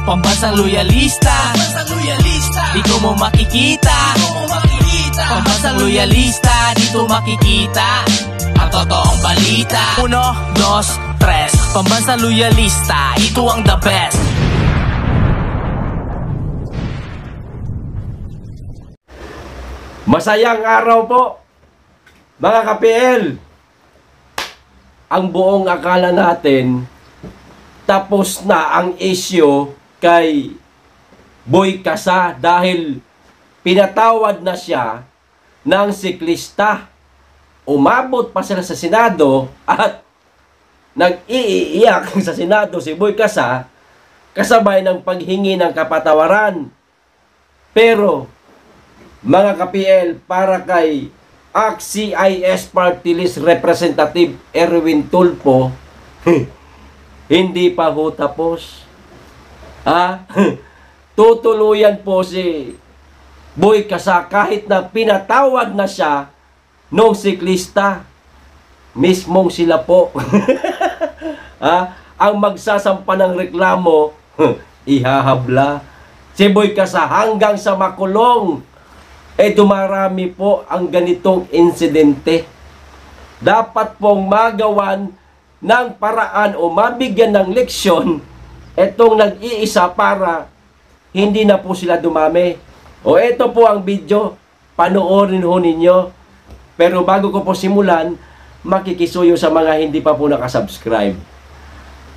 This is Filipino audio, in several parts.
Pambansang loyalista, dito mo makikita. Pambansang loyalista, dito makikita ang totoong balita. 1, 2, 3, Pambansang loyalista, ito ang the best. Masayang araw po, mga ka-PL. Ang buong akala natin, tapos na ang issue kay Boy Casa dahil pinatawad na siya ng siklista. Umabot pa sila sa Senado at nag-iiyak sa Senado si Boy Casa kasabay ng paghingi ng kapatawaran. Pero mga ka-PL, para kay ACT-CIS Party List Representative Erwin Tulfo, hindi pa ho tapos. Tutuluyan po si Boy Casa kahit na pinatawad na siya nung siklista. Mismong sila po ang magsasampa ng reklamo, ihahabla si Boy Casa hanggang sa makulong. Dumarami po ang ganitong insidente. Dapat pong magawan ng paraan o mabigyan ng leksyon etong nag-iisa para hindi na po sila dumami. Ito po ang video, panoorin ho ninyo. Pero bago ko po simulan, makikisuyo sa mga hindi pa po nakasubscribe.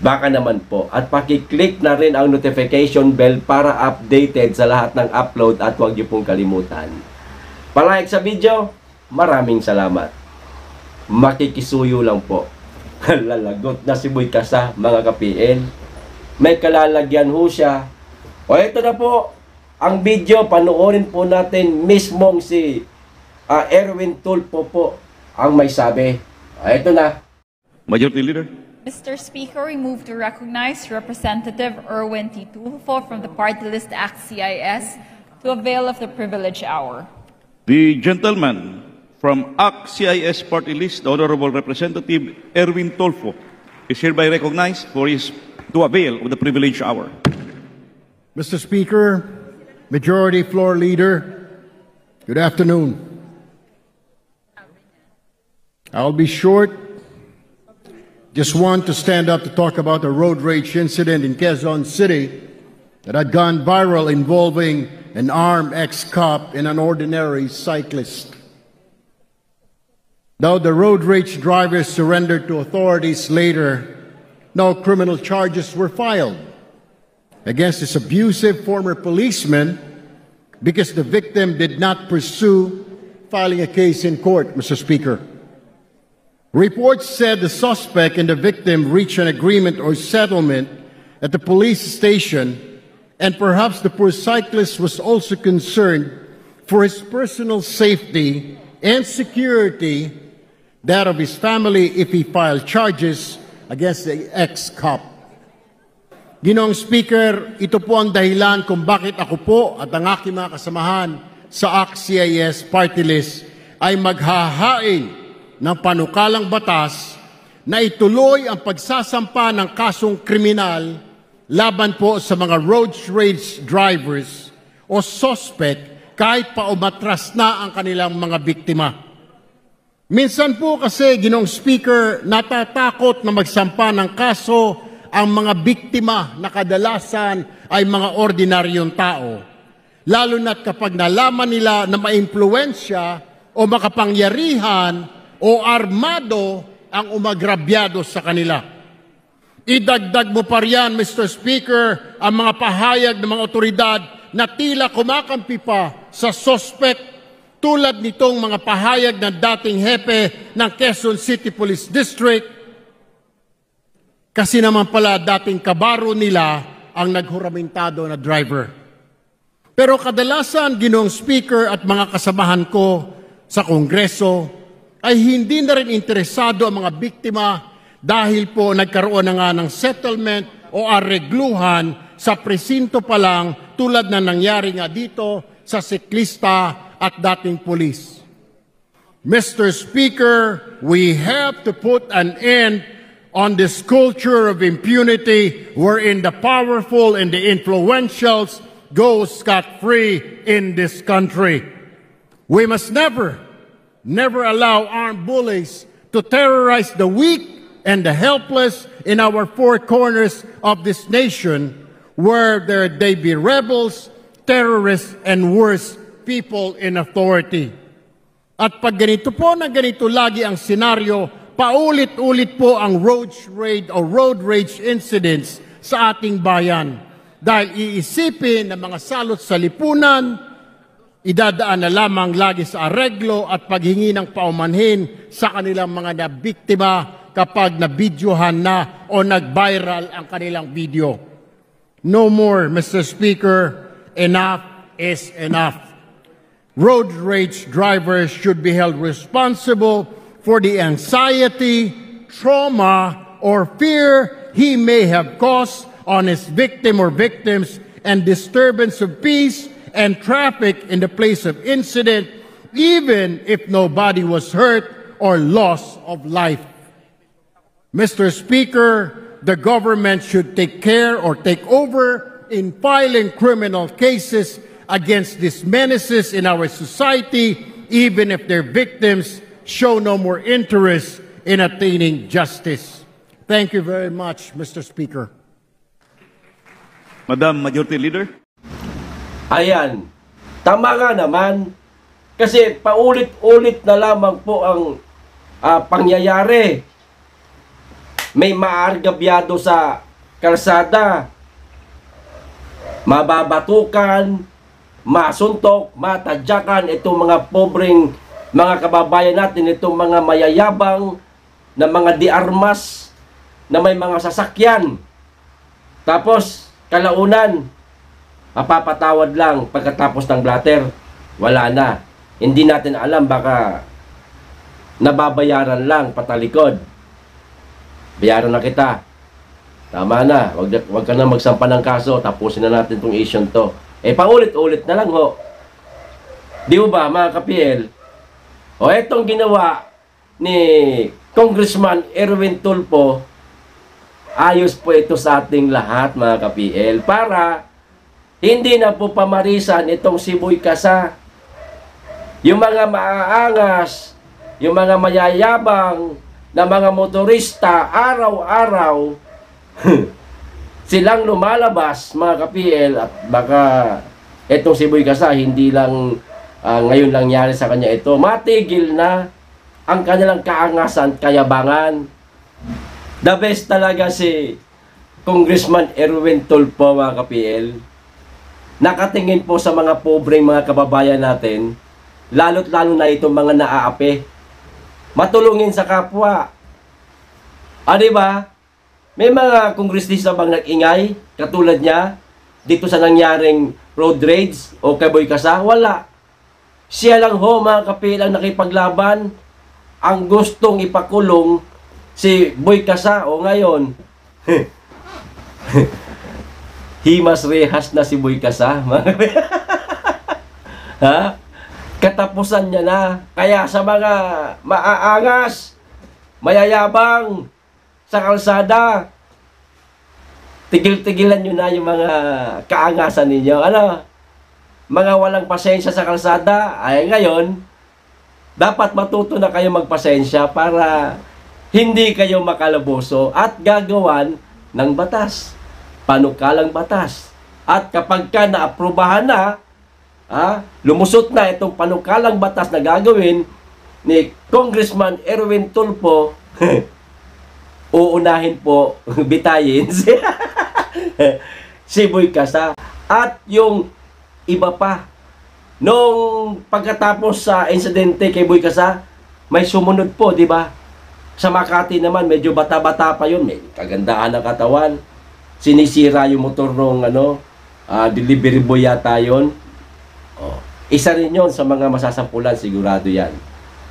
Baka naman po. At pakiclick na rin ang notification bell para updated sa lahat ng upload at huwag niyo pong kalimutan. Palike sa video, maraming salamat. Makikisuyo lang po. Lalagot na si Boy Casa, mga ka-PL. May kalalagyan ho siya. Ito na po ang video. Panoorin po natin mismong si Erwin Tulfo po ang may sabi. Ito na. Majority Leader. Mr. Speaker, we move to recognize Representative Erwin T. Tulfo from the party list ACT-CIS to avail of the privilege hour. The gentleman from ACT-CIS party list, the Honorable Representative Erwin Tulfo, is hereby recognized to avail of the privilege hour. Mr. Speaker, Majority Floor Leader, good afternoon. I'll be short. Just want to stand up to talk about a road rage incident in Quezon City that had gone viral involving an armed ex-cop and an ordinary cyclist. Though the road rage driver surrendered to authorities later, no criminal charges were filed against this abusive former policeman because the victim did not pursue filing a case in court, Mr. Speaker. Reports said the suspect and the victim reached an agreement or settlement at the police station, and perhaps the poor cyclist was also concerned for his personal safety and security, that of his family if he filed charges against the ex-cop. Ginoong Speaker, ito po ang dahilan kung bakit ako po at ang aking mga kasamahan sa ACT-CIS party list ay maghahain ng panukalang batas na ituloy ang pagsasampa ng kasong kriminal laban po sa mga road rage drivers o suspect kahit pa umatras na ang kanilang mga biktima. Minsan po kasi, Ginoong Speaker, natatakot na magsampa ng kaso ang mga biktima na kadalasan ay mga ordinaryong tao. Lalo na't kapag nalaman nila na maimpluwensya o makapangyarihan o armado ang umagrabyado sa kanila. Idagdag mo pa riyan, Mr. Speaker, ang mga pahayag ng mga otoridad na tila kumakampi pa sa suspect tulad nitong mga pahayag ng dating hepe ng Quezon City Police District kasi naman pala dating kabaro nila ang naghuramentado na driver. Pero kadalasan, Ginoong Speaker at mga kasamahan ko sa Kongreso, ay hindi na rin interesado ang mga biktima dahil po nagkaroon na nga ng settlement o aregluhan sa presinto pa lang tulad na nangyari nga dito sa siklista at dating pulis. Mr. Speaker, we have to put an end on this culture of impunity wherein the powerful and the influentials go scot-free in this country. We must never allow armed bullies to terrorize the weak and the helpless in our four corners of this nation, where they be rebels, terrorists, and worse, people in authority. At pag ganito po na ganito lagi ang senaryo, paulit-ulit po ang road rage incidents sa ating bayan. Dahil iisipin ng mga salot sa lipunan, idadaan na lamang lagi sa areglo at paghingi ng paumanhin sa kanilang mga nabiktima kapag nabidyohan na o nag-viral ang kanilang video. No more, Mr. Speaker. Enough is enough. Road rage drivers should be held responsible for the anxiety, trauma, or fear he may have caused on his victim or victims and disturbance of peace and traffic in the place of incident, even if nobody was hurt or loss of life. Mr. Speaker, the government should take care or take over in filing criminal cases against these menaces in our society, even if their victims show no more interest in attaining justice. Thank you very much, Mr. Speaker. Madam Majority Leader. Ayan, tama nga naman. Kasi paulit-ulit na lamang po ang pangyayari. May maargabyado sa kalsada, mababatukan, masuntok, matadyakan itong mga pobreng mga kababayan natin, itong mga mayayabang na mga diarmas na may mga sasakyan. Tapos, kalaunan, mapapatawad lang pagkatapos ng blatter. Wala na. Hindi natin alam, baka nababayaran lang patalikod. Bayaran na kita. Tama na. Wag ka na magsampa ng kaso. Tapusin na natin itong issue to. Paulit-ulit na lang ho. Di ba mga kapiel? Etong ginawa ni Congressman Erwin Tulfo, ayos po ito sa ating lahat mga kapiel, para hindi na po pamarisan itong si Boy Casa. Yung mga maaangas, yung mga mayayabang na mga motorista, araw-araw silang lumalabas mga kapiel, at baka etong si Boy Casa hindi lang ngayon lang nangyari sa kanya ito, matigil na ang kanilang kaangasan, kayabangan. The best talaga si Congressman Erwin Tulfo mga kapiel. Nakatingin po sa mga pobreng mga kababayan natin, lalo't lalo na itong mga naaapi. Matulungin sa kapwa. Diba? May mga kongresista bang nag-ingay katulad niya dito sa nangyaring road rage o kay Boy Casa? Wala. Siya lang ho mga kapiel ang nakipaglaban, ang gustong ipakulong si Boy Casa. O ngayon himas rehas na si Boy Casa. Ha? Katapusan niya na. Kaya sa mga maaangas, mayayabang sa kalsada, tigil-tigilan nyo na yung mga kaangasan ninyo. Mga walang pasensya sa kalsada, ay ngayon, dapat matuto na kayo magpasensya para hindi kayo makalaboso at gagawan ng batas. Panukalang batas. At kapag ka naaprubahan na, lumusot na itong panukalang batas na gagawin ni Congressman Erwin Tulfo, uunahin po bitayin si Boy Casa. At yung iba pa, nung pagkatapos sa insidente kay Boy Casa, may sumunod po, di ba? Sa Makati naman, medyo bata-bata pa yun, may kagandahan ng katawan, sinisira yung motor ng delivery boy yata yun. Isa rin yun sa mga masasampulan, sigurado yan.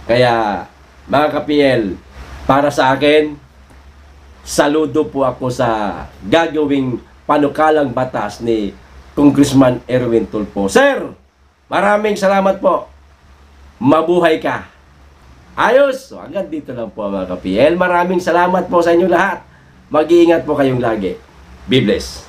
Kaya mga kapiel, para sa akin, saludo po ako sa gagawing panukalang batas ni Congressman Erwin Tulfo. Sir, maraming salamat po. Mabuhay ka. Ayos! So, hanggang dito lang po mga ka-PL. Maraming salamat po sa inyo lahat. Mag-iingat po kayong lagi. Be blessed.